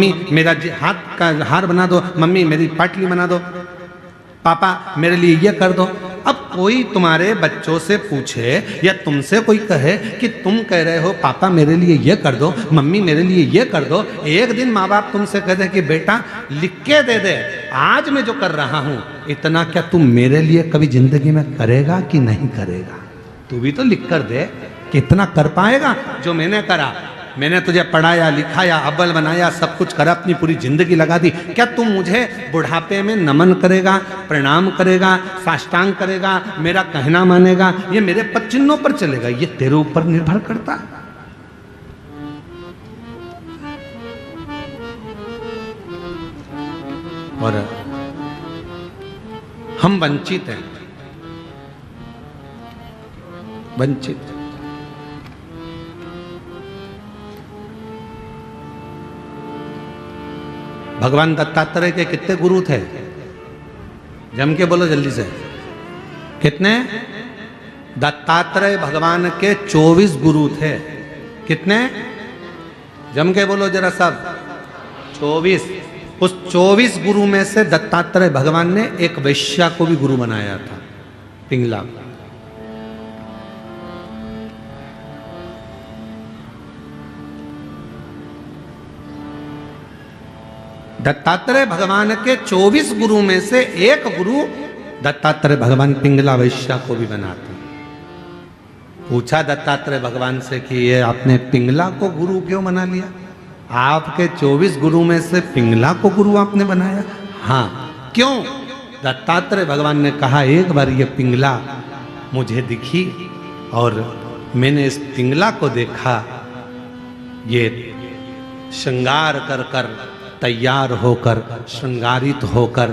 Mummy मेरा हाथ का हार बना दो, मम्मी मेरी पाटली बना दो, पापा मेरे लिए ये कर दो। अब कोई तुम्हारे बच्चों से पूछे या तुमसे कोई कहे कि तुम कह रहे हो पापा मेरे लिए ये कर दो, मम्मी मेरे लिए ये कर दो, एक दिन माँ बाप तुमसे कह दे कि बेटा लिख के दे दे, आज मैं जो कर रहा हूँ इतना क्या तुम मेरे लिए कभी जिंदगी में करेगा कि नहीं करेगा? तू भी तो लिख कर दे, कितना कर पाएगा जो मैंने करा। मैंने तुझे पढ़ाया लिखाया, अव्वल बनाया, सब कुछ करा, अपनी पूरी जिंदगी लगा दी। क्या तुम मुझे बुढ़ापे में नमन करेगा, प्रणाम करेगा, साष्टांग करेगा, मेरा कहना मानेगा, ये मेरे पद चिन्हों पर चलेगा? ये तेरे ऊपर निर्भर करता है। और हम वंचित हैं, वंचित। भगवान दत्तात्रेय के कितने गुरु थे? जम के बोलो जल्दी से, कितने? दत्तात्रेय भगवान के 24 गुरु थे। कितने? जम के बोलो जरा सब। 24। उस 24 गुरु में से दत्तात्रेय भगवान ने एक वैश्या को भी गुरु बनाया था, पिंगला। दत्तात्रेय भगवान के 24 गुरु में से एक गुरु दत्तात्रेय भगवान पिंगला वैश्या को भी बनाते। पूछा दत्तात्रेय भगवान से कि ये आपने पिंगला को गुरु क्यों बना लिया? आपके 24 गुरु में से पिंगला को गुरु आपने बनाया? हाँ, क्यों? दत्तात्रेय भगवान ने कहा एक बार ये पिंगला मुझे दिखी और मैंने इस पिंगला को देखा, ये श्रृंगार कर कर तैयार होकर, श्रृंगारित होकर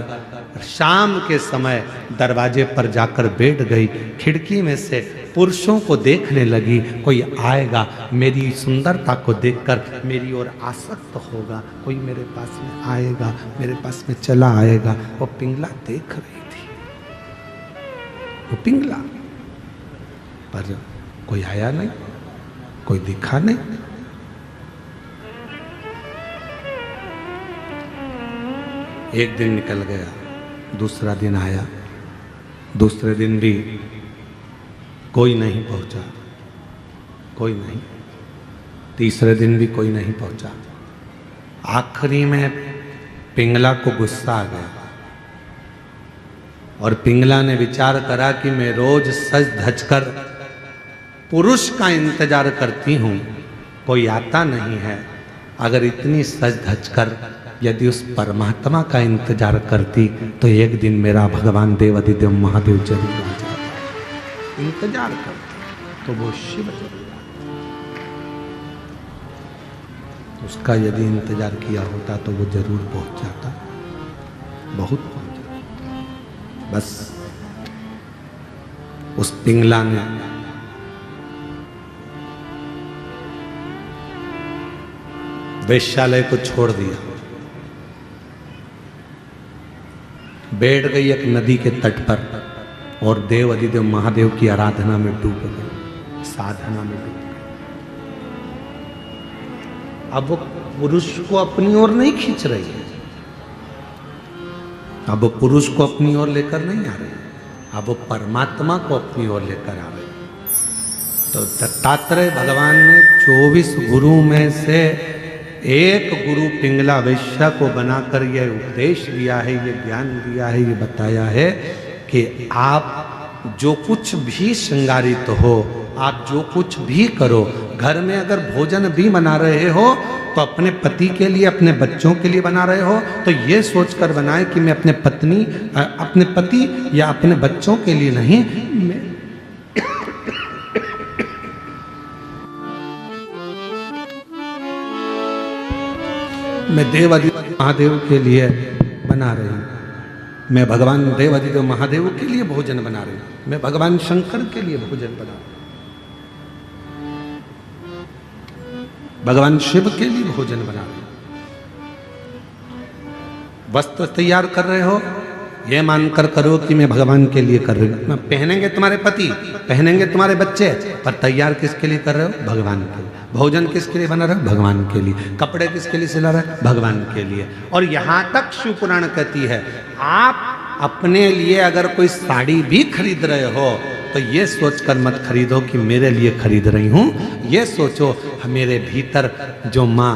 शाम के समय दरवाजे पर जाकर बैठ गई। खिड़की में से पुरुषों को देखने लगी, कोई आएगा मेरी सुंदरता को देखकर मेरी ओर आसक्त होगा, कोई मेरे पास में आएगा, मेरे पास में चला आएगा। वो पिंगला देख रही थी, वो पिंगला, पर कोई आया नहीं, कोई दिखा नहीं। एक दिन निकल गया, दूसरा दिन आया, दूसरे दिन भी कोई नहीं पहुंचा, कोई नहीं, तीसरे दिन भी कोई नहीं पहुंचा। आखिरी में पिंगला को गुस्सा आ गया और पिंगला ने विचार करा कि मैं रोज सज धज कर पुरुष का इंतजार करती हूं, कोई आता नहीं है, अगर इतनी सज धज कर यदि उस परमात्मा का इंतजार करती तो एक दिन मेरा भगवान देवाधिदेव महादेव जरूर आ जाता। इंतजार करती तो वो शिव जरूर आता। उसका यदि इंतजार किया होता तो वो जरूर पहुंच जाता, बहुत पहुंच जाता। बस उस पिंगला ने वेश्यालय को छोड़ दिया, बैठ गई एक नदी के तट पर और देव अधिदेव महादेव की आराधना में डूब गई, साधना में डूब गई। अब वो पुरुष को अपनी ओर नहीं खींच रही है, अब वो पुरुष को अपनी ओर लेकर नहीं आ रही, अब वो परमात्मा को अपनी ओर लेकर आ रही। तो दत्तात्रेय भगवान ने 24 गुरु में से एक गुरु पिंगला वैश्या को बनाकर यह उपदेश दिया है, ये ज्ञान दिया है, ये बताया है कि आप जो कुछ भी श्रृंगारित हो, आप जो कुछ भी करो, घर में अगर भोजन भी बना रहे हो तो अपने पति के लिए, अपने बच्चों के लिए बना रहे हो तो ये सोचकर बनाए कि मैं अपने पत्नी, अपने पति या अपने बच्चों के लिए नहीं, मैं देवाधिदेव महादेव के लिए बना रही हूँ, मैं भगवान देवाधिदेव महादेव के लिए भोजन बना रही हूँ, मैं भगवान शंकर के लिए भोजन बना रही हूँ, भगवान शिव के लिए भोजन बना रही हूँ। वस्त्र तैयार कर रहे हो ये मानकर करो कि मैं भगवान के लिए कर रही हूँ। पहनेंगे तुम्हारे पति, पहनेंगे तुम्हारे बच्चे, पर तैयार किसके लिए कर रहे हो? भगवान के लिए। भोजन किसके लिए बना रहे हो? भगवान के लिए। कपड़े किसके लिए सिला रहे हो? भगवान के लिए। और यहाँ तक शिव पुराण कहती है, आप अपने लिए अगर कोई साड़ी भी खरीद रहे हो तो ये सोचकर मत खरीदो कि मेरे लिए खरीद रही हूँ। ये सोचो मेरे भीतर जो माँ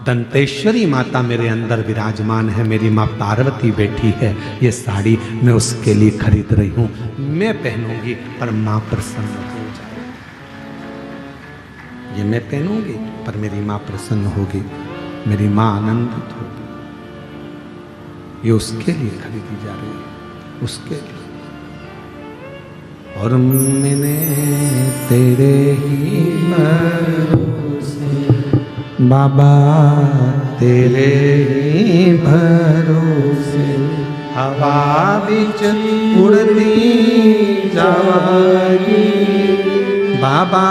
दंतेश्वरी माता मेरे अंदर विराजमान है, मेरी माँ पार्वती बैठी है, ये साड़ी मैं उसके लिए खरीद रही हूँ। मैं पहनूंगी पर माँ प्रसन्न हो जाए। ये मैं पहनूंगी पर मेरी माँ प्रसन्न होगी, मेरी माँ आनंदित होगी। ये उसके लिए खरीदी जा रही है, उसके लिए। और मैंने तेरे ही भरोसे बाबा, तेरे ही भरोसे हवा बिच उड़ती जावागी, बाबा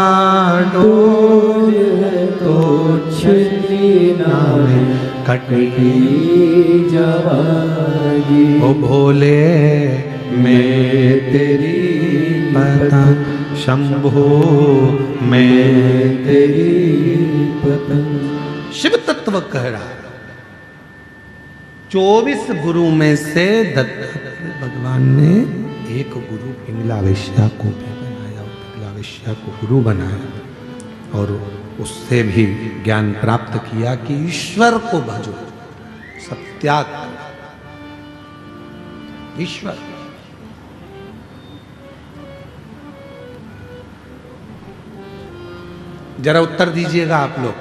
डोर तो छली नामे कटकी जावागी। ओ भोले मैं तेरी पतंग, शंभो मैं तेरी पतंग। शिव तत्व कह रहा है 24 गुरु में से दत्तात्रेय भगवान ने एक गुरु पिंगला वैश्या को भी बनाया, पिंगला वैश्या को गुरु बनाया और उससे भी ज्ञान प्राप्त किया कि ईश्वर को भजो, सत्याग ईश्वर। जरा उत्तर दीजिएगा आप लोग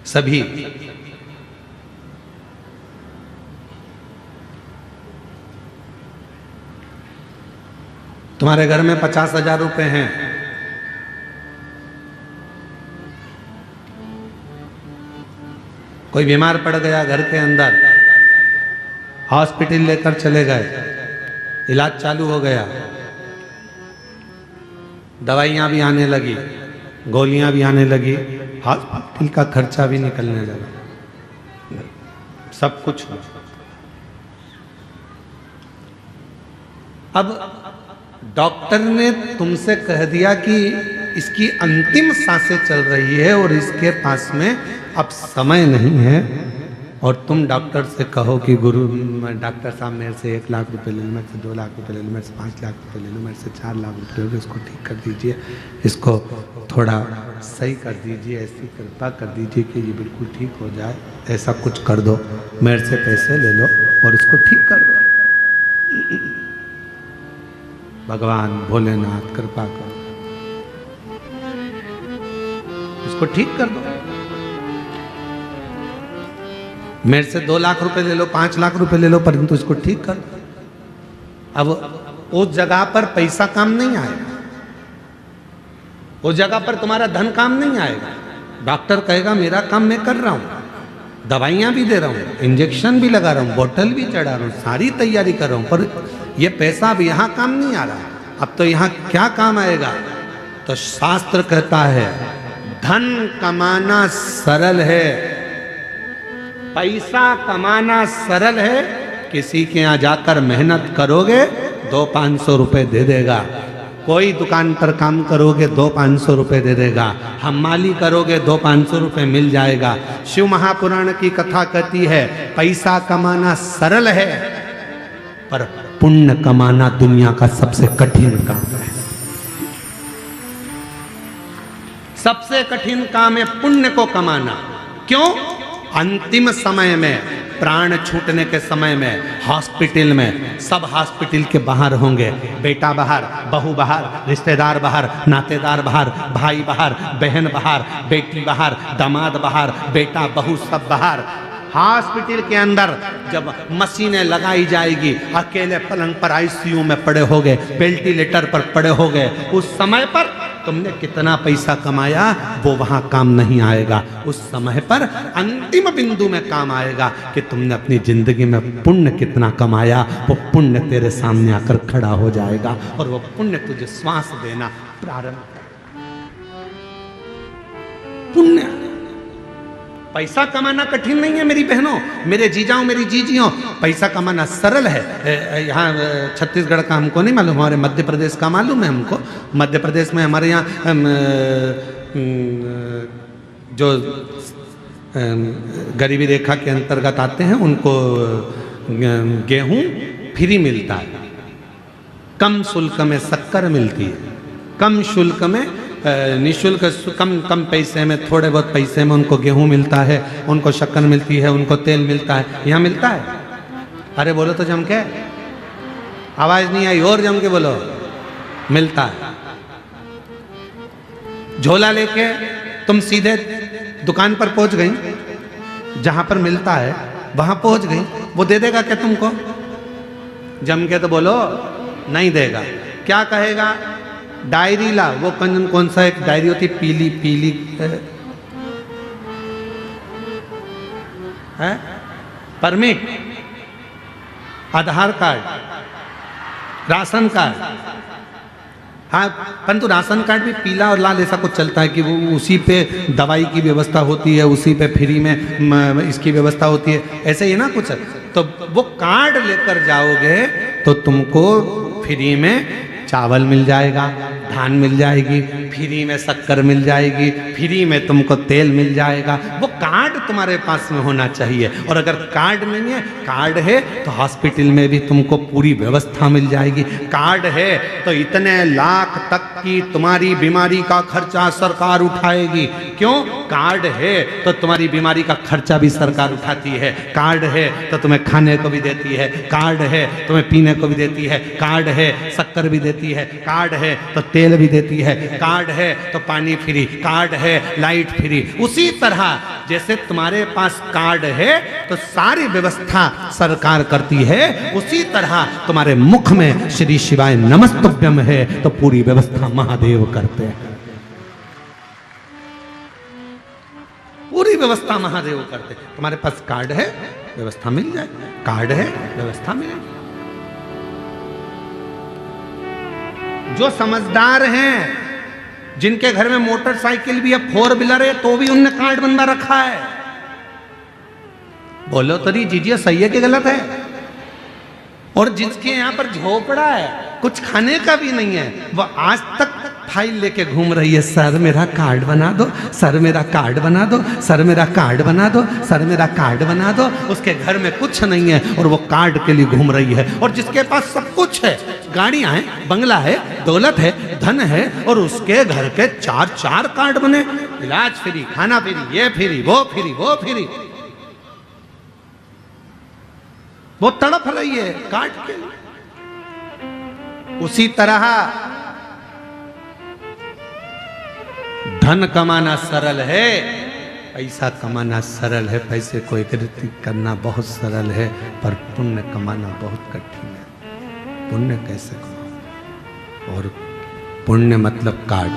सभी। तुम्हारे घर में 50,000 रुपए हैं, कोई बीमार पड़ गया घर के अंदर, हॉस्पिटल लेकर चले गए, इलाज चालू हो गया, दवाइयां भी आने लगी, गोलियां भी आने लगी, हॉस्पिटल का खर्चा भी निकलने लगा, सब कुछ। अब डॉक्टर ने तुमसे कह दिया कि इसकी अंतिम सांसें चल रही है और इसके पास में अब समय नहीं है, और तुम डॉक्टर से कहो कि गुरु डॉक्टर साहब मेरे से 1 लाख रुपए ले लो, मेरे से 2 लाख रुपए ले लो, मेरे से 5 लाख रुपए ले लो, मेरे से 4 लाख रुपए ले लो, इसको ठीक कर दीजिए, इसको थोड़ा सही कर दीजिए, ऐसी कृपा कर दीजिए कि ये बिल्कुल ठीक हो जाए, ऐसा कुछ कर दो, मेरे से पैसे ले लो और इसको ठीक कर दो। भगवान भोलेनाथ कृपा करो, इसको ठीक कर दो। मेरे से 2 लाख रुपए ले लो, 5 लाख रुपए ले लो, परंतु इसको ठीक कर दो। अब उस जगह पर पैसा काम नहीं आएगा, उस जगह पर तुम्हारा धन काम नहीं आएगा। डॉक्टर कहेगा मेरा काम मैं कर रहा हूं, दवाइयां भी दे रहा हूं, इंजेक्शन भी लगा रहा हूं, बोतल भी चढ़ा रहा हूं, सारी तैयारी कर रहा हूं, पर ये पैसा अब यहां काम नहीं आ रहा। अब तो यहां क्या काम आएगा? तो शास्त्र कहता है धन कमाना सरल है, पैसा कमाना सरल है, किसी के यहां जाकर मेहनत करोगे 200-500 रुपए दे देगा, कोई दुकान पर काम करोगे 200-500 रुपए दे देगा, हमाली करोगे 200-500 रुपए मिल जाएगा। शिव महापुराण की कथा कहती है पैसा कमाना सरल है, पर पुण्य कमाना दुनिया का सबसे कठिन काम है। सबसे कठिन काम है पुण्य को कमाना। क्यों? अंतिम समय में, प्राण छूटने के समय में, हॉस्पिटल में, सब हॉस्पिटल के बाहर होंगे, बेटा बाहर, बहू बाहर, रिश्तेदार बाहर, नातेदार बाहर, भाई बाहर, बहन बाहर, बेटी बाहर, दामाद बाहर, बेटा बहू सब बाहर। हॉस्पिटल के अंदर जब मशीनें लगाई जाएगी, अकेले पलंग पर आईसीयू में पड़े होगे, वेंटिलेटर पर पड़े होगे, उस समय पर तुमने कितना पैसा कमाया वो वहां काम नहीं आएगा। उस समय पर अंतिम बिंदु में काम आएगा कि तुमने अपनी जिंदगी में पुण्य कितना कमाया, वो पुण्य तेरे सामने आकर खड़ा हो जाएगा और वो पुण्य तुझे श्वास देना प्रारंभ कर। पुण्य पैसा कमाना कठिन नहीं है मेरी बहनों, मेरे जीजाओं, मेरी जीजियों, पैसा कमाना सरल है। यहाँ छत्तीसगढ़ का हमको नहीं मालूम, हमारे मध्य प्रदेश का मालूम है हमको। मध्य प्रदेश में हमारे यहाँ जो गरीबी रेखा के अंतर्गत आते हैं उनको गेहूं फ्री मिलता है, कम शुल्क में शक्कर मिलती है, कम शुल्क में निःशुल्क, कम पैसे में, थोड़े बहुत पैसे में उनको गेहूं मिलता है, उनको शक्कर मिलती है, उनको तेल मिलता है। यहाँ मिलता है? अरे बोलो तो जम के, आवाज नहीं आई, और जम के बोलो। मिलता है। झोला लेके तुम सीधे दुकान पर पहुंच गई, जहां पर मिलता है वहां पहुंच गई, वो दे देगा क्या तुमको? जम के तो बोलो, नहीं देगा। क्या कहेगा? डायरी ला। वो कौन सा एक डायरी होती, पीली पीली है, परमिट, आधार कार्ड, राशन कार्ड। हाँ, परंतु राशन कार्ड भी पीला और लाल ऐसा कुछ चलता है कि वो उसी पे दवाई की व्यवस्था होती है, उसी पे फ्री में इसकी व्यवस्था होती है, ऐसे ही ना कुछ। तो वो कार्ड लेकर जाओगे तो तुमको फ्री में चावल मिल जाएगा, धान मिल जाएगी, फ्री में शक्कर मिल जाएगी, फ्री में तुमको तेल मिल जाएगा। वो कार्ड तुम्हारे पास में होना चाहिए। और अगर कार्ड नहीं है, कार्ड है तो हॉस्पिटल में भी तुमको पूरी व्यवस्था मिल जाएगी। कार्ड है तो इतने लाख तक की तुम्हारी बीमारी का खर्चा सरकार उठाएगी। क्यों? कार्ड है तो तुम्हारी बीमारी का खर्चा भी सरकार उठाती है। कार्ड है तो तुम्हें खाने को भी देती है, कार्ड है तुम्हें पीने को भी देती है, कार्ड है शक्कर भी देती है, कार्ड है तो तेल भी देती है, कार्ड है तो पानी फ्री, कार्ड है लाइट फ्री। उसी तरह जैसे तुम्हारे पास कार्ड है तो सारी व्यवस्था सरकार करती है, उसी तरह तुम्हारे मुख में श्री शिवाय नमस्तुभ्यम है तो पूरी व्यवस्था महादेव करते हैं। पूरी व्यवस्था महादेव करते हैं। तुम्हारे पास कार्ड है, व्यवस्था मिल जाए, कार्ड है, व्यवस्था मिलेगी। जो समझदार हैं, जिनके घर में मोटरसाइकिल भी है, 4 व्हीलर है, तो भी उनने कार्ड बनवा रखा है। बोलो तो नहीं जीजिए, सही है कि गलत है? और जिसके यहाँ पर झोपड़ा है, कुछ खाने का भी नहीं है, वो आज तक फाइल लेके घूम रही है, सर मेरा कार्ड बना दो, सर मेरा कार्ड बना दो, सर मेरा कार्ड बना दो, सर मेरा कार्ड बना दो। उसके घर में कुछ नहीं है और वो कार्ड के लिए घूम रही है। और जिसके पास सब कुछ है, गाड़ियां हैं, बंगला है, दौलत है, धन है, और उसके घर के 4 कार्ड बने, इलाज फ्री, खाना फ्री, ये फ्री, वो फ्री, वो फ्री, वो तड़प रही है कार्ड के लिए। उसी तरह धन कमाना सरल है, पैसा कमाना सरल है, पैसे को एकत्रित करना बहुत सरल है, पर पुण्य कमाना बहुत कठिन है। पुण्य कैसे कमाओगे? और पुण्य मतलब कार्ड।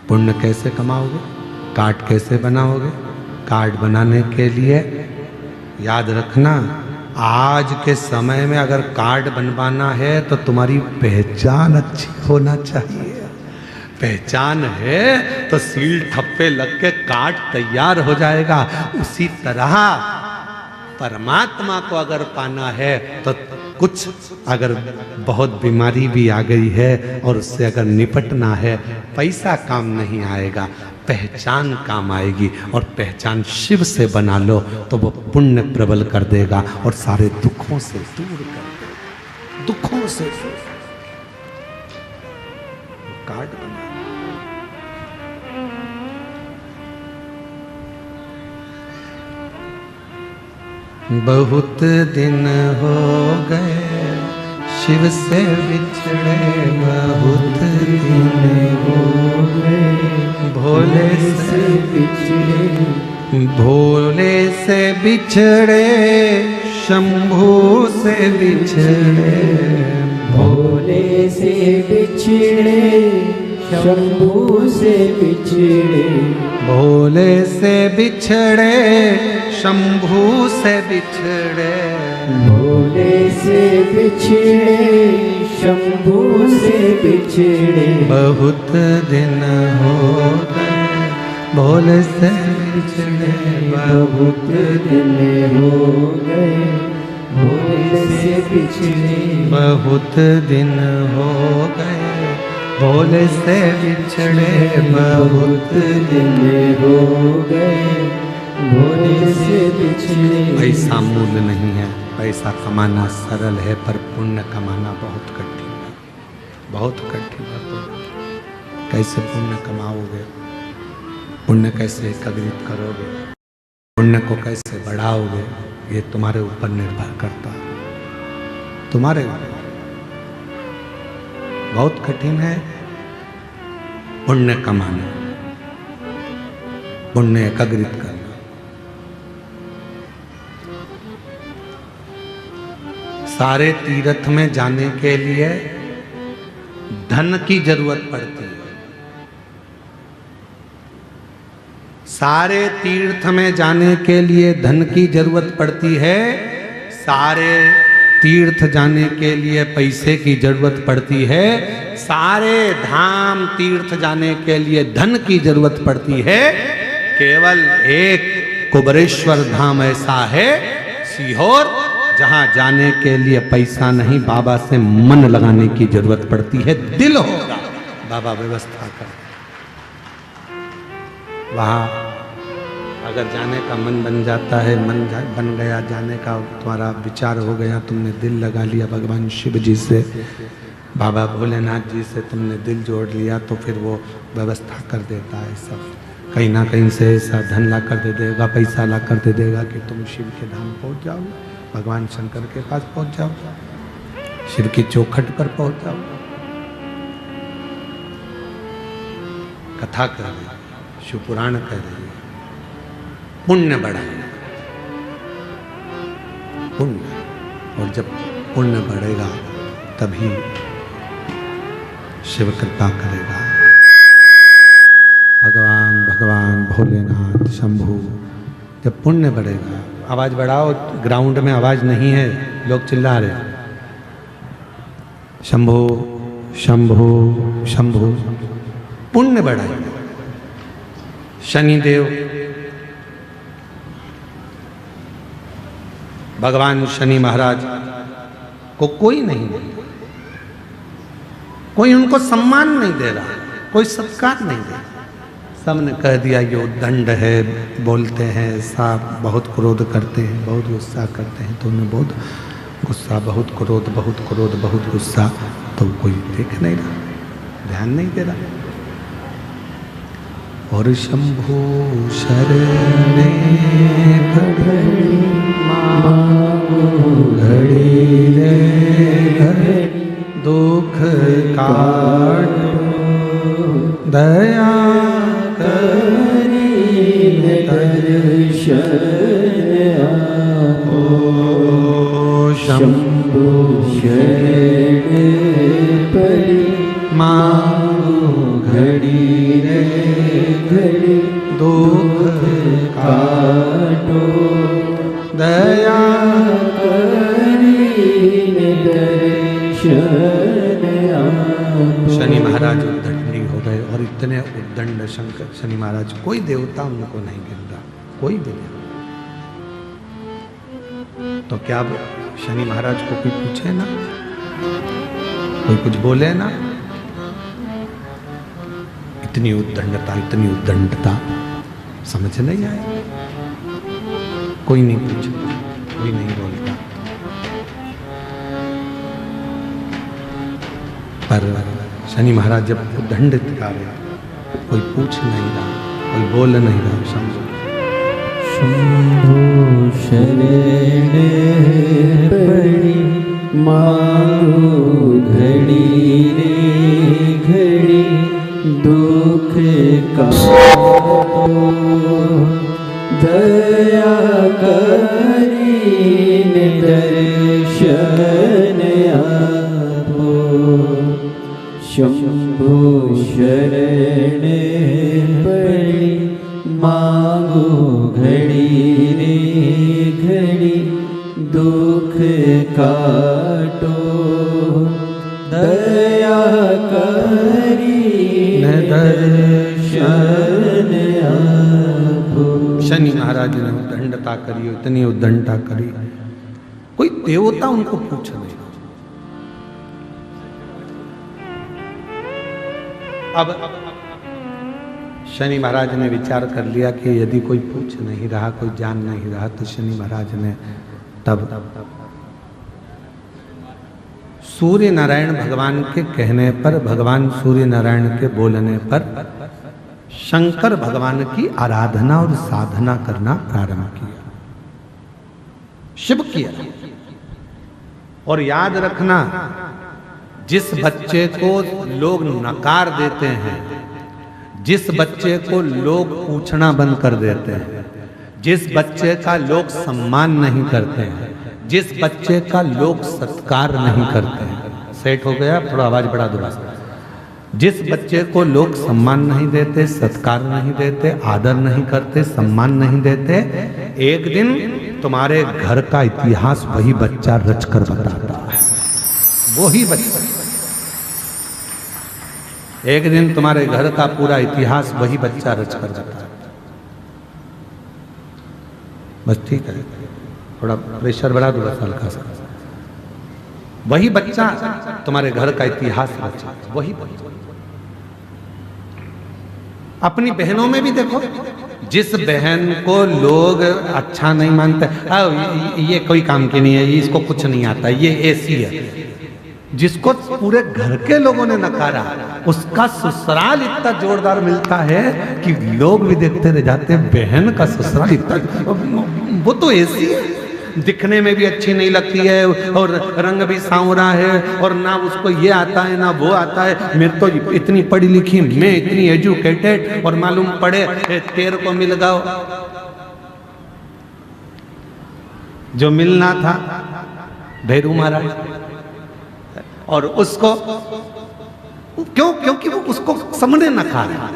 पुण्य कैसे कमाओगे? कार्ड कैसे बनाओगे? कार्ड बनाने के लिए याद रखना, आज के समय में अगर कार्ड बनवाना है तो तुम्हारी पहचान अच्छी होना चाहिए। पहचान है तो सील ठप्पे लग के कार्ड तैयार हो जाएगा। उसी तरह परमात्मा को अगर पाना है तो कुछ अगर बहुत बीमारी भी आ गई है और उससे अगर निपटना है, पैसा काम नहीं आएगा, पहचान काम आएगी। और पहचान शिव से बना लो तो वो पुण्य प्रबल कर देगा और सारे दुखों से दूर कर देगा। दुखों से कार्ड बना। बहुत दिन हो गए शिव से बिछड़े, बहुत दिन हो गए भोले से बिछड़े, भोले से बिछड़े, शंभू से बिछड़े, भोले से बिछड़े, शंभू से बिछड़े, भोले से बिछड़े, शंभू से बिछड़े, भोले से बिछड़े, शंभू से बिछड़े, बहुत दिन हो गए भोले से बिछड़े बहुत दिन हो गए, भोले से बिछड़े बहुत दिन हो गए, भोले से बिछड़े बहुत दिन हो गए, भोले से बिछड़े। पैसा मूल नहीं है, पैसा कमाना सरल है पर पुण्य कमाना बहुत कठिन है, बहुत कठिन है। कैसे पुण्य कमाओगे, पुण्य कैसे एकत्रित करोगे, पुण्य को कैसे बढ़ाओगे, ये तुम्हारे ऊपर निर्भर करता है, तुम्हारे ऊपर। बहुत कठिन है पुण्य कमाना, पुण्य एकत्रित करना। सारे तीर्थ में जाने के लिए धन की जरूरत पड़ती है। सारे तीर्थ में जाने के लिए धन की जरूरत पड़ती है, सारे तीर्थ जाने के लिए पैसे की जरूरत पड़ती है, सारे धाम तीर्थ जाने के लिए धन की जरूरत पड़ती है। केवल एक कुबरेश्वर धाम ऐसा है सीहोर, जहां जाने के लिए पैसा नहीं, बाबा से मन लगाने की जरूरत पड़ती है। दिल होगा, बाबा व्यवस्था कर। वहां अगर जाने का मन बन जाता है, बन गया जाने का, तुम्हारा विचार हो गया, तुमने दिल लगा लिया भगवान शिव जी से, बाबा भोलेनाथ जी से तुमने दिल जोड़ लिया, तो फिर वो व्यवस्था कर देता है सब। कहीं ना कहीं से ऐसा धन ला कर दे देगा, पैसा ला कर दे देगा कि तुम शिव के धाम पहुंच जाओ, भगवान शंकर के पास पहुंच जाओ, शिव की चौखट पर पहुंच जाओ। कथा कर रही है, शिव पुराण कह रही है, पुण्य बढ़ाएगा, पुण्य। और जब पुण्य बढ़ेगा तभी शिव कृपा करेगा। भगवान भोलेनाथ शंभु, जब पुण्य बढ़ेगा। आवाज बढ़ाओ, ग्राउंड में आवाज नहीं है, लोग चिल्ला रहे। शंभु शंभु शंभु, पुण्य बढ़ाएगा। शनिदेव, भगवान शनि महाराज को कोई नहीं दे रहा, कोई उनको सम्मान नहीं दे रहा, कोई सत्कार नहीं दे रहा। सबने कह दिया ये उद्दंड है, बोलते हैं, साफ बहुत क्रोध करते हैं, बहुत गुस्सा करते हैं, तो उन्हें बहुत गुस्सा, बहुत क्रोध, बहुत क्रोध, बहुत गुस्सा, तो कोई देख नहीं रहा, ध्यान नहीं दे रहा। और शंभु शरणे घड़ी घड़ी रे घड़ी, दुख काटो दया करीन दर्शन आपो। शंभु शरण पड़ी मांगो घड़ी रे घड़ी, दुख काटो दया करीन दर्शन आपो। शनि महाराज उद्दंडी हो गए, और इतने उद्दंड शंकर शनि महाराज, कोई देवता उनको नहीं गिर रहा, कोई भी नहीं। तो क्या शनि महाराज को कोई पूछे ना, कोई कुछ बोले ना? इतनी उद्दंडता समझ नहीं आए। कोई नहीं पूछता, कोई नहीं बोलता। पर शनि महाराज जब उद्दंडित कर रहे, कोई पूछ नहीं रहा, कोई बोल नहीं रहा। शंभु शंभु शरण पड़ी मांगो घड़ी रे घड़ी, दुख काटो दया करीन दर्शन आपो। शंभु शरण पड़ी मांगो घड़ी रे घड़ी, दुख काटो दया करीन दर्शन शनि महाराज ने उद्दंडता करी, इतनी उद्दंडता करी, कोई देवता उनको पूछ नहीं। अब शनि महाराज ने विचार कर लिया कि यदि कोई पूछ नहीं रहा, कोई जान नहीं रहा, तो शनि महाराज ने तब सूर्य नारायण भगवान के कहने पर, भगवान सूर्य नारायण के बोलने पर शंकर भगवान की आराधना और साधना करना प्रारंभ किया, शिव किया। और याद रखना, जिस बच्चे को लोग नकार देते हैं, जिस बच्चे को लोग पूछना बंद कर देते हैं, जिस बच्चे का लोग सम्मान नहीं करते हैं, जिस बच्चे का लोग सत्कार नहीं करते हैं, सेट हो गया, थोड़ा आवाज बढ़ा दो। जिस बच्चे को लोग सम्मान नहीं देते, सत्कार नहीं देते, आदर नहीं करते, सम्मान नहीं देते, एक दिन तुम्हारे घर का इतिहास वही बच्चा रचकर बताता है। वही बच्चा, एक दिन तुम्हारे घर का पूरा इतिहास वही बच्चा रचकर बताता है। बस ठीक है, थोड़ा प्रेशर बढ़ा दो बस हल्का सा। वही बच्चा तुम्हारे घर का इतिहास रचा, वही बच्चा। अपनी बहनों में भी देखो, जिस बहन को लोग अच्छा नहीं मानते, ये कोई काम की नहीं है, इसको कुछ नहीं आता, ये ऐसी है, जिसको पूरे घर के लोगों ने नकारा, उसका ससुराल इतना जोरदार मिलता है कि लोग भी देखते रह जाते हैं। बहन का ससुराल इतना, वो तो ऐसी है, दिखने में भी अच्छी नहीं लगती है, और रंग भी सांवरा है, और ना उसको ये आता है ना वो आता है। मेरे तो इतनी पढ़ी लिखी, मैं इतनी एजुकेटेड, और मालूम पड़े तेरे को मिल गया जो मिलना था भैरू महाराज, और उसको क्यों? क्योंकि वो उसको सामने नकारा,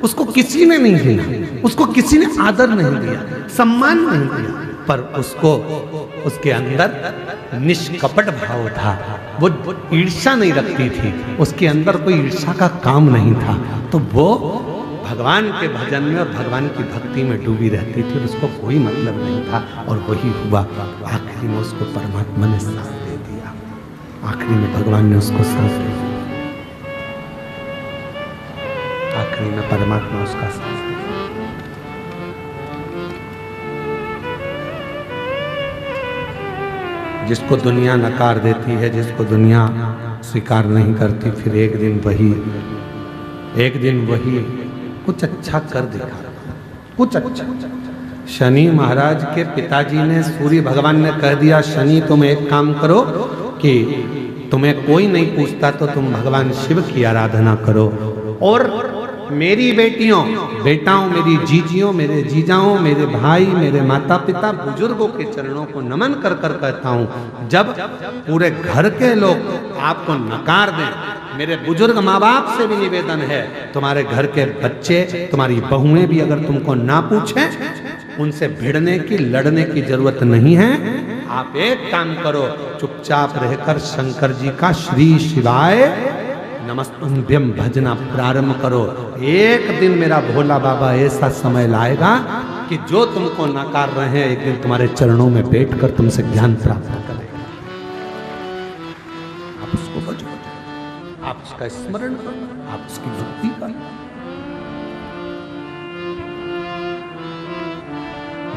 उसको किसी ने नहीं दिया, उसको किसी ने आदर नहीं दिया, सम्मान नहीं दिया, पर उसको उसके अंदर निष्कपट भाव था, वो ईर्ष्या नहीं रखती थी, उसके अंदर कोई ईर्ष्या का काम नहीं था, तो वो भगवान के भजन में और भगवान की भक्ति में डूबी रहती थी, और उसको कोई मतलब नहीं था। और वही हुआ, आखिरी में उसको परमात्मा ने साथ दे दिया, आखिरी में भगवान ने उसको साथ दे दिया, आखिरी में परमात्मा उसका साथ दे दिया। जिसको दुनिया नकार देती है, जिसको दुनिया स्वीकार नहीं करती, फिर एक दिन वही कुछ अच्छा कर दिखा, कुछ अच्छा। शनि महाराज के पिताजी ने, सूर्य भगवान ने कह दिया, शनि तुम एक काम करो कि तुम्हें कोई नहीं पूछता तो तुम भगवान शिव की आराधना करो, और मेरी बेटाओं, मेरी जीजियों, मेरे जीजाओं, मेरे भाई, मेरे माता पिता, बुजुर्गों के चरणों को नमन कर कर कहता हूँ, जब पूरे घर के लोग आपको नकार दें, मेरे बुजुर्ग माँ बाप से भी निवेदन है, तुम्हारे घर के बच्चे, तुम्हारी बहुएं भी अगर तुमको ना पूछें, उनसे भिड़ने की, लड़ने की जरूरत नहीं है। आप एक काम करो, चुपचाप रहकर शंकर जी का श्री शिवाय नमस्तुभ्यम भजना प्रारंभ करो। एक दिन मेरा भोला बाबा ऐसा समय लाएगा कि जो तुमको नकार रहे हैं, एक दिन तुम्हारे चरणों में बैठकर तुमसे ज्ञान प्राप्त करेगा। आप उसको भजो, आप उसका स्मरण करो, आप उसकी भक्ति करो।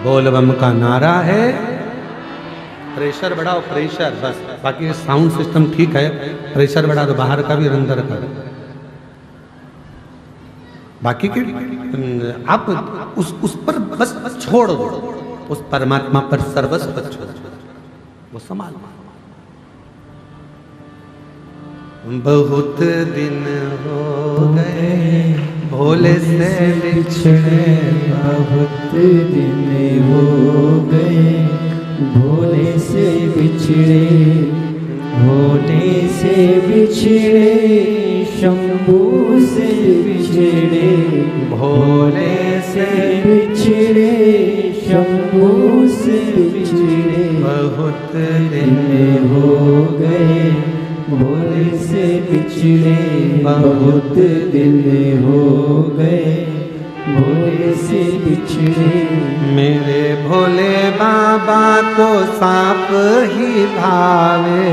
बोल बम का नारा है, प्रेशर बढ़ाओ, प्रेशर बस, बाकी साउंड सिस्टम ठीक है, प्रेशर बढ़ा दो, बाहर का भी और अंदर का भी। बाकी के आप उस पर बस छोड़ दो, उस परमात्मा पर सर्वस्व छोड़ दो, वो संभाल। बहुत दिन हो गए भोले से बिछड़े, बहुत दिन हो गए भोले से बिछड़े, भोले से बिछड़े, शंभू से बिछड़े, भोले से बिछड़े, शंभू से बिछड़े, बहुत दिन हो गए भोले से बिछड़े, बहुत दिन हो गए भोले से बिछड़े। मेरे भोले बाबा को सांप ही भावे,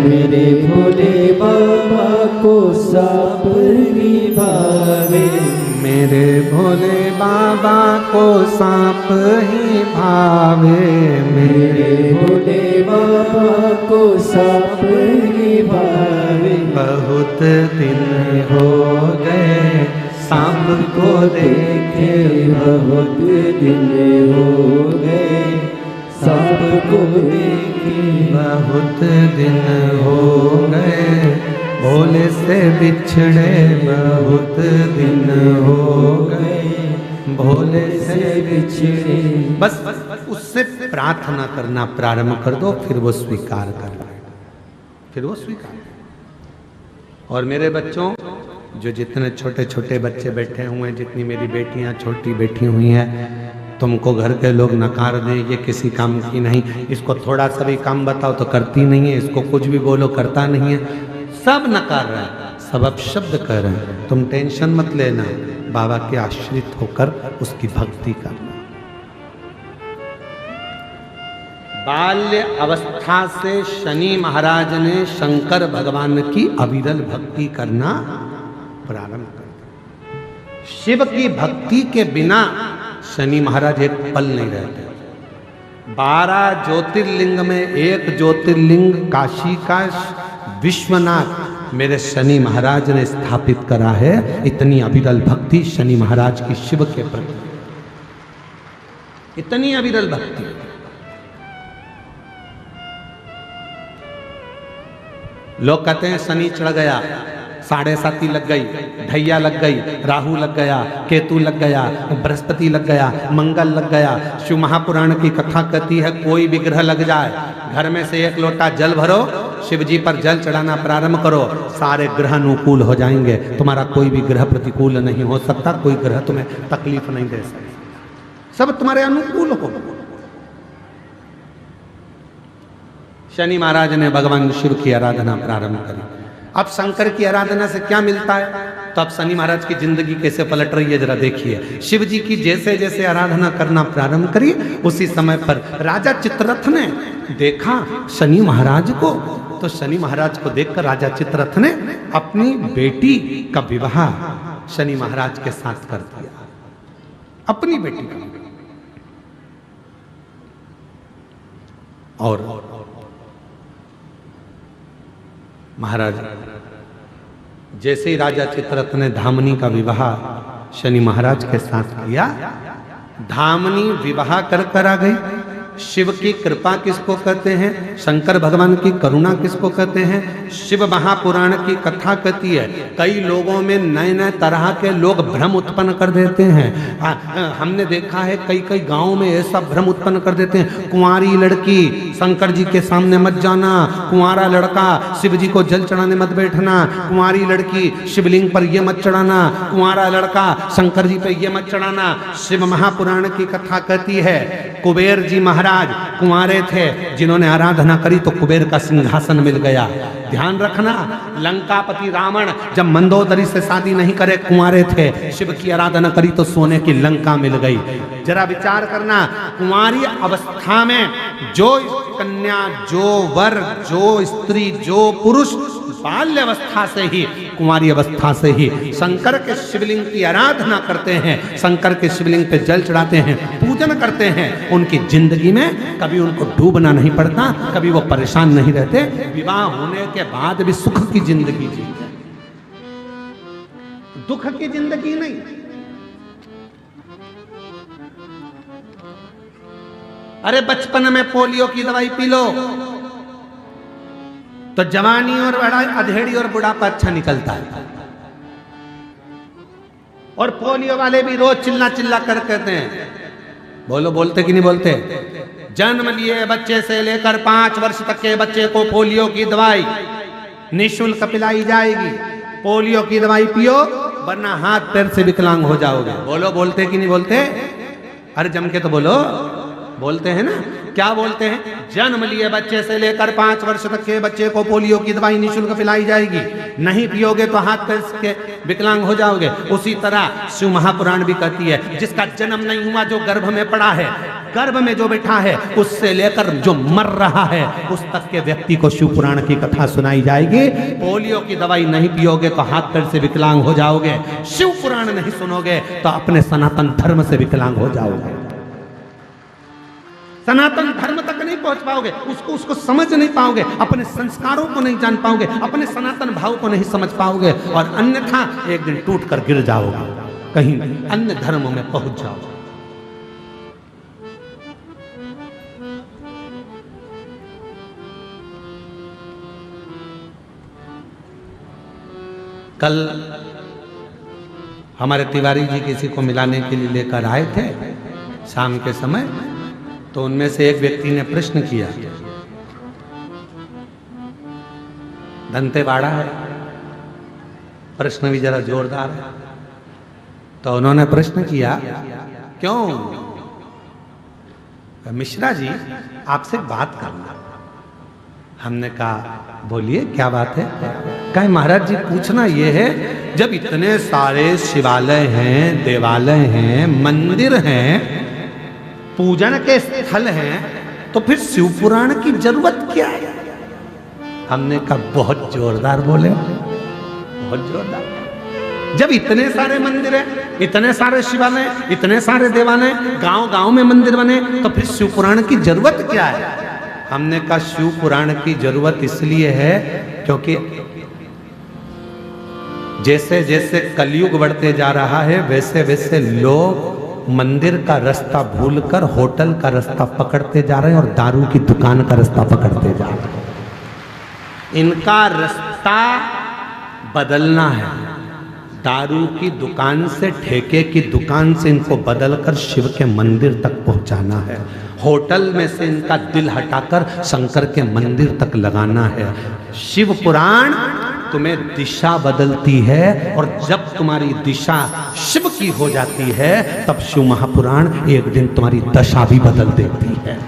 मेरे भोले बाबा को सांप ही भावे। मेरे भोले बाबा को सांप ही भावे, मेरे भोले बाबा को सांप ही भावे। बहुत दिन हो गए सांप को देखे, बहुत दिन हो गए सांप को देखे। बहुत दिन हो गए भोले से बिछड़े, बहुत दिन हो गए भोले से बिछड़े। बस उससे प्रार्थना करना प्रारंभ कर दो, फिर वो स्वीकार कर लेगा, फिर वो स्वीकार। और मेरे बच्चों, जो जितने छोटे छोटे बच्चे बैठे हुए हैं, जितनी मेरी बेटियां छोटी बैठी हुई हैं, तुमको घर के लोग नकार दें ये किसी काम की नहीं, इसको थोड़ा सा भी काम बताओ तो करती नहीं है, इसको कुछ भी बोलो करता नहीं है, सब नकार रहे हैं, सब अपशब्द कह रहे हैं। तुम टेंशन मत लेना, बाबा के आश्रित होकर उसकी भक्ति करना। बाल्य अवस्था से शनि महाराज ने शंकर भगवान की अविरल भक्ति करना प्रारंभ कर दिया। शिव की भक्ति के बिना शनि महाराज एक पल नहीं रहते। 12 ज्योतिर्लिंग में एक ज्योतिर्लिंग काशी का विश्वनाथ मेरे शनि महाराज ने स्थापित करा है। इतनी अविरल भक्ति शनि महाराज की शिव के प्रति, इतनी अविरल भक्ति। लोग कहते हैं शनि चढ़ गया, 7.5 लग गई, ढैया लग गई, राहु लग गया, केतु लग गया, बृहस्पति लग गया, मंगल लग गया। शिव महापुराण की कथा कहती है कोई भी ग्रह लग जाए, घर में से 1 लोटा जल भरो, शिव जी पर जल चढ़ाना प्रारंभ करो, सारे ग्रह अनुकूल हो जाएंगे। तुम्हारा कोई भी ग्रह प्रतिकूल नहीं हो सकता, कोई ग्रह तुम्हें तकलीफ नहीं दे सकता, सब तुम्हारे अनुकूल हो। शनि महाराज ने भगवान शिव की आराधना प्रारंभ करी। अब शंकर की आराधना से क्या मिलता है, तो अब शनि महाराज की जिंदगी कैसे पलट रही है जरा देखिए। शिव जी की जैसे जैसे आराधना करना प्रारंभ करी, उसी समय पर राजा चित्ररथ ने देखा शनि महाराज को, तो शनि महाराज को देखकर राजा चित्ररथ ने अपनी बेटी का विवाह शनि महाराज के साथ कर दिया, अपनी बेटी का। और महाराज जैसे ही राजा चित्ररथ ने धामनी का विवाह शनि महाराज के साथ किया, धामनी विवाह कर आ गई। शिव की कृपा किसको कहते हैं, शंकर भगवान की करुणा किसको कहते हैं। शिव महापुराण की कथा कहती है कई लोगों में नए नए तरह के लोग भ्रम उत्पन्न कर देते हैं। हमने देखा है कई कई गांवों में ऐसा भ्रम उत्पन्न कर देते हैं, कुंवारी लड़की शंकर जी के सामने मत जाना, कुंवारा लड़का शिव जी को जल चढ़ाने मत बैठना, कुंवारी लड़की शिवलिंग पर ये मत चढ़ाना, कुंवारा लड़का शंकर जी पे ये मत चढ़ाना। शिव महापुराण की कथा कहती है कुबेर जी महाराज कुंवारे थे, जिन्होंने आराधना करी तो कुबेर का सिंहासन मिल गया। ध्यान रखना, लंकापति रावण जब मंदोदरी से शादी नहीं करे, कुंवारे थे, शिव की आराधना करी तो सोने की लंका मिल गई। जरा विचार करना, कुंवारी अवस्था में जो कन्या, जो वर, जो स्त्री, जो पुरुष बाल्य अवस्था से ही, कुंवारी अवस्था से ही शंकर के शिवलिंग की आराधना करते हैं, शंकर के शिवलिंग पे जल चढ़ाते हैं, पूजन करते हैं, उनकी जिंदगी में कभी उनको डूबना नहीं पड़ता, कभी वो परेशान नहीं रहते, विवाह होने के बाद भी सुख की जिंदगी जीते, दुख की जिंदगी नहीं। अरे बचपन में पोलियो की दवाई पी लो तो जवानी और बड़ा अधेड़ी और बुढ़ापा अच्छा निकलता है। और पोलियो वाले भी रोज चिल्ला चिल्ला कर कहते हैं, बोलो बोलते कि नहीं बोलते, जन्म लिए बच्चे से लेकर 5 वर्ष तक के बच्चे को पोलियो की दवाई निःशुल्क पिलाई जाएगी। पोलियो की दवाई पियो वरना हाथ पैर से विकलांग हो जाओगे। बोलो बोलते कि नहीं बोलते, अरे जम के तो बोलो, बोलते हैं ना, क्या बोलते हैं, जन्म लिए बच्चे से लेकर 5 वर्ष तक के बच्चे को पोलियो की दवाई निःशुल्क पिलाई जाएगी, नहीं पियोगे तो हाथ पैर के विकलांग हो जाओगे। उसी तरह शिव महापुराण भी कहती है जिसका जन्म नहीं हुआ, जो गर्भ में पड़ा है, गर्भ में जो बैठा है, उससे लेकर जो मर रहा है उस तक के व्यक्ति को शिव पुराण की कथा सुनाई जाएगी। पोलियो की दवाई नहीं पियोगे तो हाथ पैर से विकलांग हो जाओगे, शिव पुराण नहीं सुनोगे तो अपने सनातन धर्म से विकलांग हो जाओगे। सनातन धर्म तक नहीं पहुंच पाओगे, उसको समझ नहीं पाओगे, अपने संस्कारों को नहीं जान पाओगे, अपने सनातन भाव को नहीं समझ पाओगे, और अन्यथा एक दिन टूट कर गिर जाओगे, कहीं अन्य धर्मों में पहुंच जाओगे। कल हमारे तिवारी जी किसी को मिलाने के लिए लेकर आए थे शाम के समय, तो उनमें से एक व्यक्ति ने प्रश्न किया, दंतेवाड़ा है, प्रश्न भी जरा जोरदार है। तो उन्होंने प्रश्न किया, क्यों? मिश्रा जी आपसे बात करना। हमने कहा बोलिए क्या बात है? कहे महाराज जी पूछना ये है, जब इतने सारे शिवालय हैं, देवालय हैं, मंदिर हैं, पूजन के स्थल हैं, तो फिर शिव पुराण की जरूरत क्या है? हमने कहा बहुत जोरदार बोले, बहुत जोरदार। जब इतने सारे मंदिर हैं, इतने सारे शिवालय, इतने सारे देवालय, गांव-गांव में मंदिर बने, तो फिर शिव पुराण की जरूरत क्या है? हमने कहा शिव पुराण की जरूरत इसलिए है क्योंकि जैसे जैसे कलयुग बढ़ते जा रहा है, वैसे वैसे लोग मंदिर का रास्ता भूलकर होटल का रास्ता पकड़ते जा रहे हैं और दारू की दुकान का रास्ता पकड़ते जा रहे हैं। इनका रास्ता बदलना है, दारू की दुकान से, ठेके की दुकान से इनको बदलकर शिव के मंदिर तक पहुंचाना है। होटल में से इनका दिल हटाकर शंकर के मंदिर तक लगाना है। शिव पुराण तुम्हें दिशा बदलती है, और जब तुम्हारी दिशा शिव की हो जाती है तब शिव महापुराण एक दिन तुम्हारी दशा भी बदल देती है।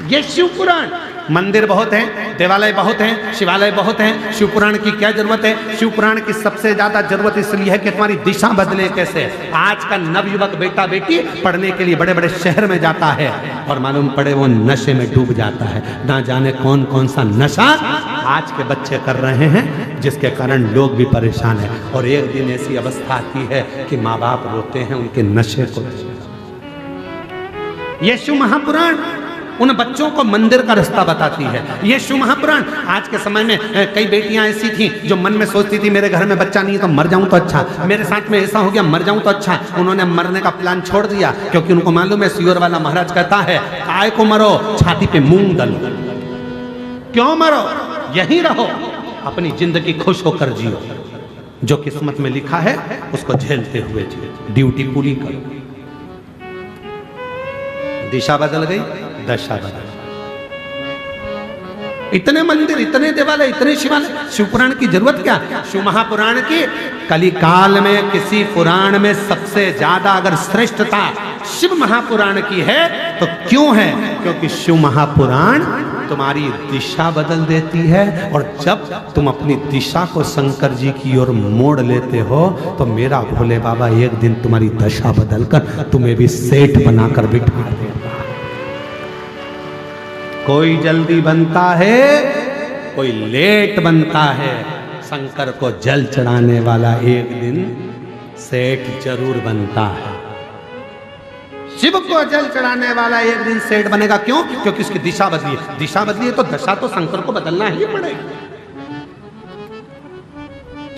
ये शिव पुराण, मंदिर बहुत हैं, देवालय बहुत हैं, शिवालय बहुत हैं, शिव पुराण की क्या जरूरत है? शिव पुराण की सबसे ज्यादा जरूरत इसलिए है कि तुम्हारी दिशा बदले कैसे। आज का नवयुवक बेटा बेटी पढ़ने के लिए बड़े बड़े शहर में जाता है और मालूम पड़े वो नशे में डूब जाता है। ना जाने कौन कौन सा नशा आज के बच्चे कर रहे हैं, जिसके कारण लोग भी परेशान हैं, और एक दिन ऐसी अवस्था आती है कि माँ बाप रोते हैं उनके नशे को। ये शिव महापुराण उन बच्चों को मंदिर का रास्ता बताती है। ये शिव महापुराण, आज के समय में कई बेटियां ऐसी थी जो मन में सोचती थी मेरे घर में बच्चा नहीं है तो मर जाऊं तो अच्छा, मेरे साथ में ऐसा हो गया मर जाऊं तो अच्छा। उन्होंने मरने का प्लान छोड़ दिया क्योंकि उनको मालूम है सियोर वाला महाराज कहता है काय को मरो, छाती पे मूंग दलो। क्यों मरो, यहीं रहो, अपनी जिंदगी खुश होकर जियो, जो किस्मत में लिखा है उसको झेलते हुए जियो, ड्यूटी पूरी करो। दिशा बदल गई, दशा बदल। इतने मंदिर, इतने देवालय, इतने शिवालय, शिव पुराण की जरूरत क्या? शिव महापुराण की कली काल में किसी पुराण में सबसे ज्यादा अगर श्रेष्ठता शिव महापुराण की है तो क्यों है? क्योंकि शिव महापुराण तुम्हारी दिशा बदल देती है, और जब तुम अपनी दिशा को शंकर जी की ओर मोड़ लेते हो तो मेरा भोले बाबा एक दिन तुम्हारी दशा बदलकर तुम्हें भी सेठ बनाकर बिठा देगा। कोई जल्दी बनता है, कोई लेट बनता है, शंकर को जल चढ़ाने वाला एक दिन सेठ जरूर बनता है। शिव को जल चढ़ाने वाला एक दिन सेठ बनेगा। क्यों? क्योंकि उसकी दिशा बदली है। दिशा बदली है तो दशा तो शंकर को बदलना ही पड़ेगी।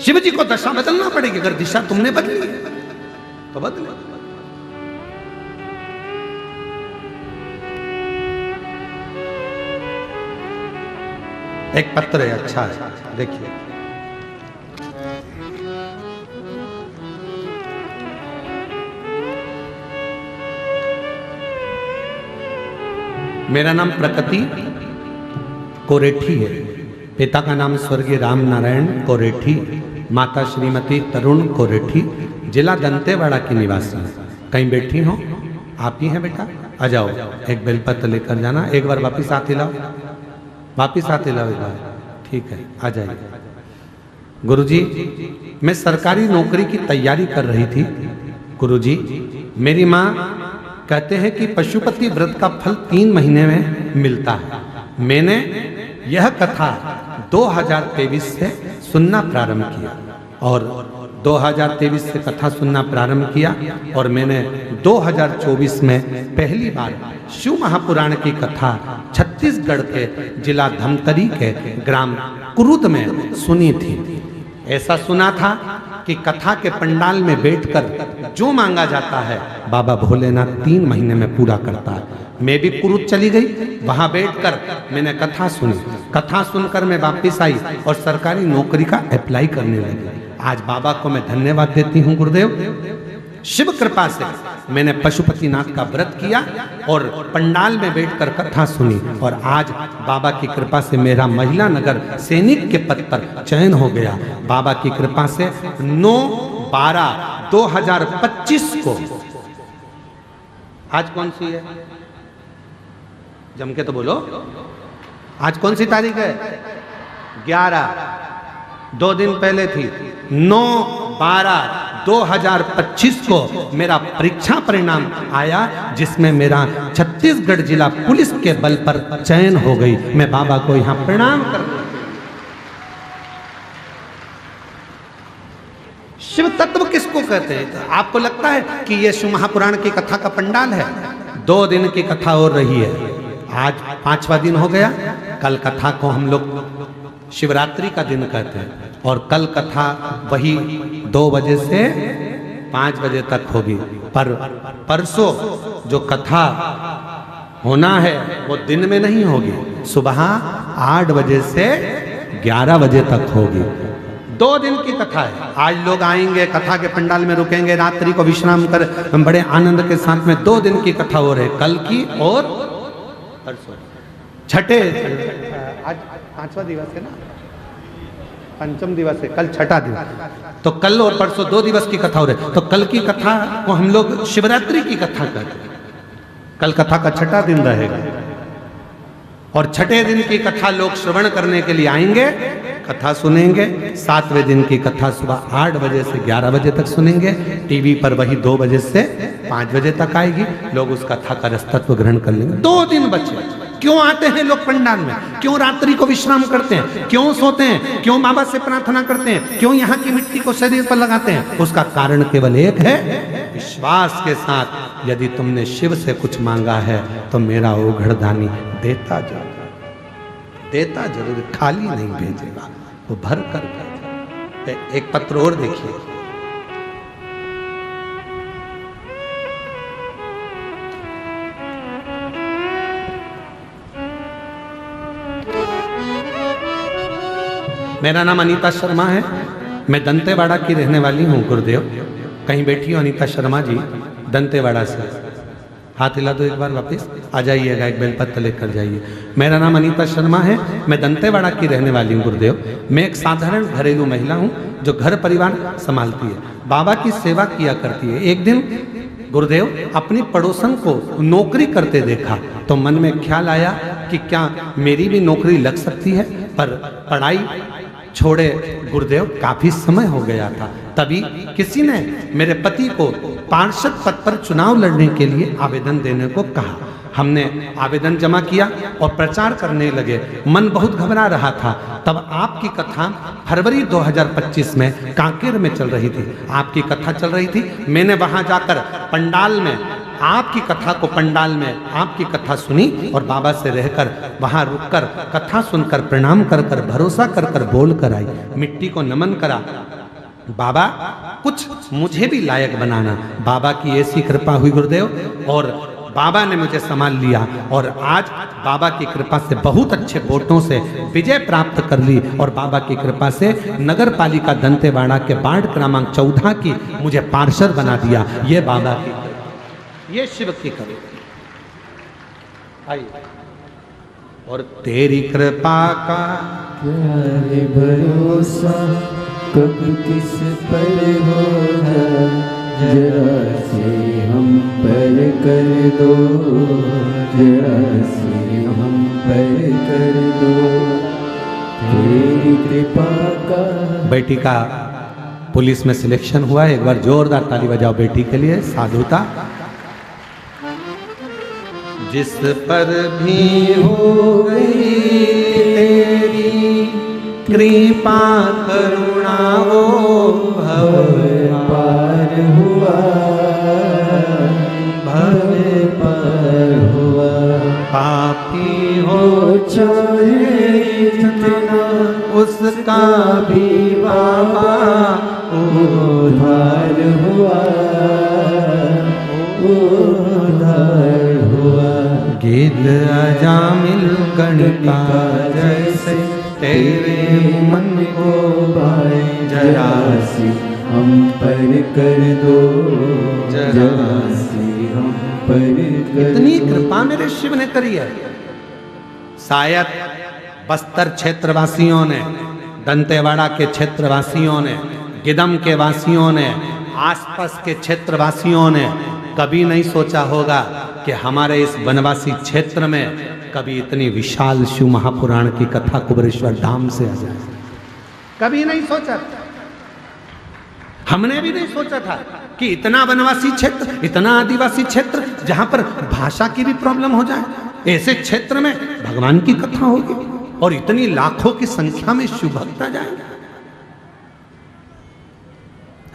शिव जी को दशा बदलना पड़ेगी। अगर दिशा तुमने बदली तो बदले। एक पत्र है, अच्छा है, देखिए। मेरा नाम प्रकृति कोरेठी है। पिता का नाम स्वर्गीय राम नारायण कोरेठी, माता श्रीमती तरुण कोरेठी, जिला दंतेवाड़ा की निवासी। कहीं बैठी हो? आप ही हैं बेटा? आ जाओ, एक बेलपत्र लेकर जाना। एक बार वापिस आते लाओ, वापिस आते लाओ एक बार। ठीक है, आ जाइए। गुरुजी मैं सरकारी नौकरी की तैयारी कर रही थी। गुरुजी मेरी माँ कहते हैं कि पशुपति व्रत का फल 3 महीने में मिलता है। मैंने यह कथा 2023 से सुनना प्रारंभ किया और 2023 से कथा सुनना प्रारंभ किया और मैंने 2024 में पहली बार शिव महापुराण की कथा छत्तीसगढ़ के जिला धमतरी के ग्राम कुरुद में सुनी थी। ऐसा सुना था कि कथा के पंडाल में बैठकर जो मांगा जाता है बाबा भोलेनाथ 3 महीने में पूरा करता है। मैं भी कुरुद चली गई, वहां बैठकर मैंने कथा सुनी। कथा सुनकर मैं वापस आई और सरकारी नौकरी का अप्लाई करने लगी। आज बाबा को मैं धन्यवाद देती हूँ गुरुदेव। शिव कृपा से मैंने पशुपतिनाथ का व्रत किया और पंडाल में बैठकर कथा सुनी और आज बाबा की कृपा से मेरा महिला नगर सैनिक के पद पर चयन हो गया। बाबा की कृपा से 9/12/2025 को, आज कौन सी है, जम के तो बोलो, आज कौन सी तारीख है? 11, 2 दिन पहले थी। 9/12/2025 को मेरा परीक्षा परिणाम आया जिसमें मेरा छत्तीसगढ़ जिला पुलिस के बल पर चयन हो गई। मैं बाबा को यहां प्रणाम कर, शिव तत्व किसको कहते हैं? आपको लगता है कि यह शिव महापुराण की कथा का पंडाल है? 2 दिन की कथा हो रही है, आज 5वां दिन हो गया। कल कथा को हम लोग शिवरात्रि का दिन कहते हैं और कल कथा वही 2 बजे से 5 बजे तक होगी। पर परसों जो कथा होना है वो दिन में नहीं होगी, सुबह 8 बजे से 11 बजे तक होगी। 2 दिन की कथा है। आज लोग आएंगे, कथा के पंडाल में रुकेंगे, रात्रि को विश्राम कर बड़े आनंद के साथ में 2 दिन की कथा हो रही है, कल की और परसों। छठे, आज 5वां दिवस है ना, पंचम दिवस है, कल 6ठा दिवस, तो कल और परसों 2 दिवस की कथा हो रही है। तो कल की कथा को हम लोग शिवरात्रि की कथा कहते हैं। कल कथा का 6ठा दिन रहेगा और 6ठे दिन की कथा लोग श्रवण करने के लिए आएंगे, कथा सुनेंगे। 7वें दिन की कथा सुबह 8 बजे से 11 बजे तक सुनेंगे। टीवी पर वही 2 बजे से 5 बजे तक आएगी, लोग उस कथा का रसतत्व ग्रहण कर लेंगे। 2 दिन बचे। क्यों आते हैं लोग पंडाल में? क्यों रात्रि को विश्राम करते हैं? क्यों सोते हैं? क्यों बाबा से प्रार्थना करते हैं? क्यों यहाँ की मिट्टी को शरीर पर लगाते हैं? उसका कारण केवल एक है, विश्वास के साथ यदि तुमने शिव से कुछ मांगा है तो मेरा ओघड़दानी देता जाएगा, देता जरूर, खाली नहीं भेजेगा, वो भर कर भेजेगा। एक पत्र और देखिए, मेरा नाम अनीता शर्मा है, मैं दंतेवाड़ा की रहने वाली हूँ गुरुदेव। कहीं बैठी हो अनीता शर्मा जी दंतेवाड़ा से? हाथ हिला दो एक बार, वापस आ जाइएगा, एक बेलपत्र लेकर जाइए। मेरा नाम अनीता शर्मा है, मैं दंतेवाड़ा की रहने वाली हूँ गुरुदेव। मैं एक साधारण घरेलू महिला हूँ जो घर परिवार संभालती है, बाबा की सेवा किया करती है। एक दिन गुरुदेव अपनी पड़ोसन को नौकरी करते देखा तो मन में ख्याल आया कि क्या मेरी भी नौकरी लग सकती है। पर पढ़ाई छोड़े गुरुदेव काफी समय हो गया था, तभी किसी ने मेरे पति को पार्षद पद पर चुनाव लड़ने के लिए आवेदन देने को कहा। हमने आवेदन जमा किया और प्रचार करने लगे। मन बहुत घबरा रहा था। तब आपकी कथा फरवरी 2025 में कांकेर में चल रही थी, आपकी कथा चल रही थी। मैंने वहां जाकर पंडाल में आपकी कथा को, पंडाल में आपकी कथा सुनी और बाबा से रहकर वहां रुककर कथा सुनकर प्रणाम कर कर, भरोसा कर कर बोल कर आई, मिट्टी को नमन करा। बाबा कुछ मुझे भी लायक बनाना। बाबा की ऐसी कृपा हुई गुरुदेव और बाबा ने मुझे संभाल लिया और आज बाबा की कृपा से बहुत अच्छे वोटों से विजय प्राप्त कर ली और बाबा की कृपा से नगर पालिका दंतेवाड़ा के वार्ड क्रमांक 14 की मुझे पार्षद बना दिया। ये बाबा की, ये शिव की कृपा। आइए, और तेरी कृपा का क्या है भरोसा, कब किस पर हो जाए, जरा से हम पर कर दो, जरा से हम पर कर दो। तेरी कृपा का बेटी का पुलिस में सिलेक्शन हुआ। एक बार जोरदार ताली बजाओ बेटी के लिए, साधुता। जिस पर भी हो गई तेरी कृपा करुणा वो भव पार हुआ, भव पार हुआ। पापी हो चाहे जितना उसका भी बाबा उद्धार हुआ, उद्धार हुआ। गिद्ध अजामिल गणिका जैसे तेरे मन को भाई जरा सी हम पर कर दो, जरा सी हम पर कर इतनी दो। कृपा मेरे शिव ने करी है। शायद बस्तर क्षेत्रवासियों ने, दंतेवाड़ा के क्षेत्रवासियों ने, गिदम के वासियों ने, आसपास के क्षेत्रवासियों ने कभी नहीं सोचा होगा कि हमारे इस वनवासी क्षेत्र में कभी इतनी विशाल शिव महापुराण की कथा कुबेरेश्वर धाम से आ जाए। कभी नहीं सोचा, हमने भी नहीं सोचा था कि इतना वनवासी क्षेत्र, इतना आदिवासी क्षेत्र जहां पर भाषा की भी प्रॉब्लम हो जाए, ऐसे क्षेत्र में भगवान की कथा होगी और इतनी लाखों की संख्या में शिव भक्त आ जाएंगे।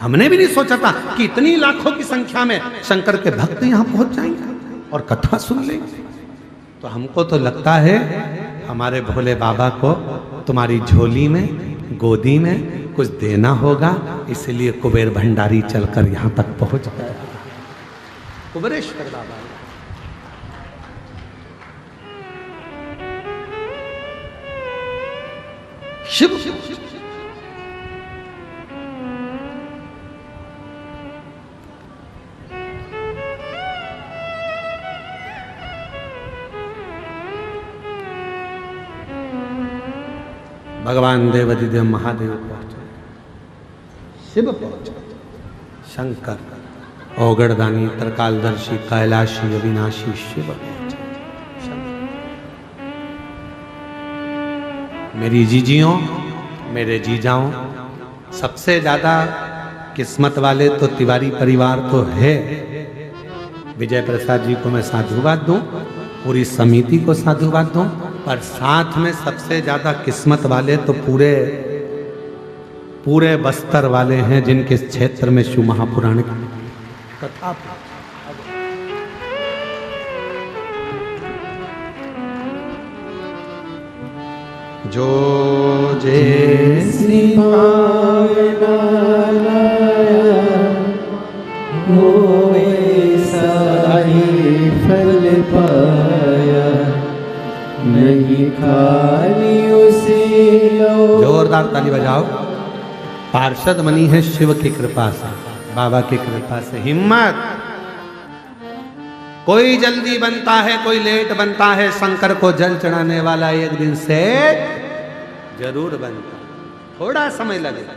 हमने भी नहीं सोचा था कि इतनी लाखों की संख्या में शंकर के भक्त यहां पहुंच जाएंगे और कथा सुन लेंगे। तो हमको तो लगता है हमारे भोले बाबा को तुम्हारी झोली में, गोदी में कुछ देना होगा, इसलिए कुबेर भंडारी चलकर यहां तक पहुंच गया। कुबेरेश्वर बाबा शिव भगवान देवाधिदेव महादेव पहुंचे, शिव पहुंचे, शंकर औगड़दानी त्रिकालदर्शी कैलाशी अविनाशी शिव पहुंचे। मेरी जीजियों, मेरे जीजाओं, सबसे ज्यादा किस्मत वाले तो तिवारी परिवार तो है। विजय प्रसाद जी को मैं साधुवाद दूं, पूरी समिति को साधुवाद दूं, पर साथ में सबसे ज्यादा किस्मत वाले तो पूरे बस्तर वाले हैं जिनके क्षेत्र में शिव महापुराण की कथा। जो जैसी भावना लाया वो वैसा ही फल पाया, नहीं खाली उसे जोरदार ताली बजाओ। पार्षद बनी है शिव की कृपा से, बाबा की कृपा से। हिम्मत, कोई जल्दी बनता है, कोई लेट बनता है, शंकर को जल चढ़ाने वाला एक दिन से जरूर बनता, थोड़ा समय लगेगा।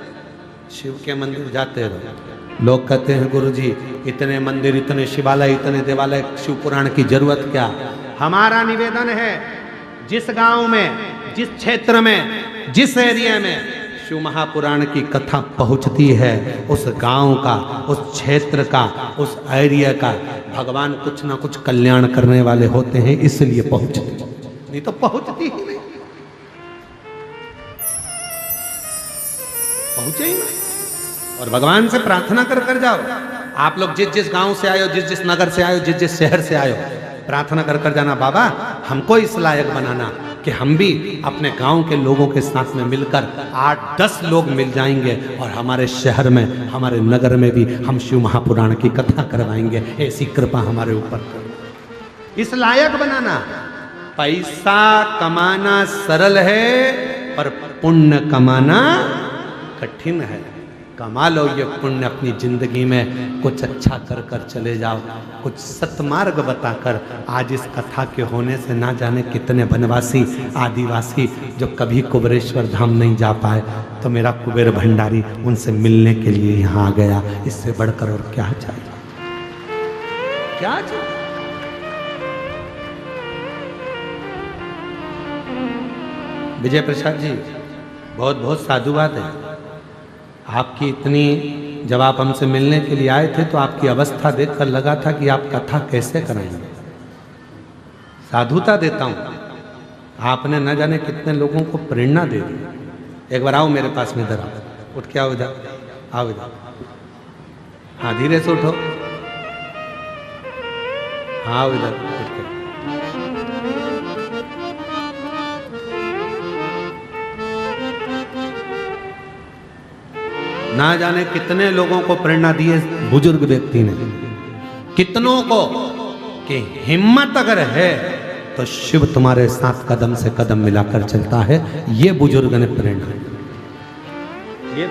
शिव के मंदिर जाते रहो। लोग कहते हैं गुरुजी इतने मंदिर, इतने शिवालय, इतने देवालय, शिव पुराण की जरूरत क्या? हमारा निवेदन है, जिस गांव में, जिस क्षेत्र में, जिस एरिया में शिव महापुराण की कथा पहुंचती है, उस गांव का, उस क्षेत्र का, उस एरिया का भगवान कुछ ना कुछ कल्याण करने वाले होते हैं, इसलिए पहुंचती, नहीं तो पहुंचती ही नहीं, पहुंचे ही नहीं। और भगवान से प्रार्थना कर कर जाओ। आप लोग जिस जिस गांव से आयो, जिस जिस नगर से आयो, जिस जिस शहर से आयो, प्रार्थना कर कर जाना, बाबा हमको इस लायक बनाना कि हम भी अपने गांव के लोगों के साथ में मिलकर 8-10 लोग मिल जाएंगे और हमारे शहर में, हमारे नगर में भी हम शिव महापुराण की कथा करवाएंगे। ऐसी कृपा हमारे ऊपर करो, इस लायक बनाना। पैसा कमाना सरल है, पर पुण्य कमाना कठिन है। कमा लो ये पुण्य अपनी जिंदगी में, कुछ अच्छा कर कर चले जाओ, कुछ सतमार्ग बताकर। आज इस कथा के होने से ना जाने कितने वनवासी, आदिवासी जो कभी कुबेरेश्वर धाम नहीं जा पाए, तो मेरा कुबेर भंडारी उनसे मिलने के लिए यहाँ आ गया। इससे बढ़कर और क्या चाहिए? क्या चाहिए? विजय प्रसाद जी बहुत बहुत साधुवाद है। आपकी इतनी, जब आप हमसे मिलने के लिए आए थे तो आपकी अवस्था देखकर लगा था कि आप कथा कैसे कराएंगे। साधुता देता हूँ, आपने न जाने कितने लोगों को प्रेरणा दे दी। एक बार आओ मेरे पास में, इधर आओ, उठ के आओ इधर, आओ इधर, हाँ धीरे से उठो, हाँ आओ इधर उठ के। ना जाने कितने लोगों को प्रेरणा दी है बुजुर्ग व्यक्ति ने, कितनों को, कि हिम्मत अगर है तो शिव तुम्हारे साथ कदम से कदम मिलाकर चलता है। ये बुजुर्ग ने प्रेरणा ये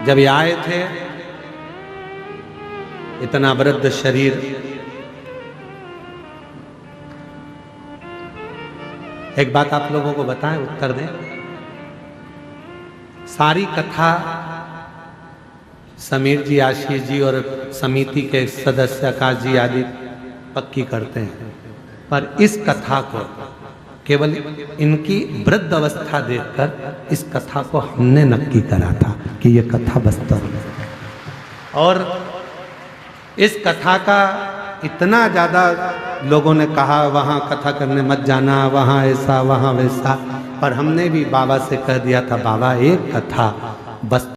जब ये आए थे, इतना वृद्ध शरीर, एक बात आप लोगों को बताएं, उत्तर दें। सारी कथा समीर जी, आशीष जी और समिति के सदस्य आकाश जी आदि पक्की करते हैं, पर इस कथा को केवल इनकी वृद्ध अवस्था देखकर इस कथा को हमने नक्की करा था कि ये कथा वास्तव में, और इस कथा का इतना ज़्यादा लोगों ने कहा वहाँ कथा करने मत जाना, वहाँ ऐसा वहाँ वैसा, पर हमने भी बाबा से कह दिया था बाबा एक कथा बस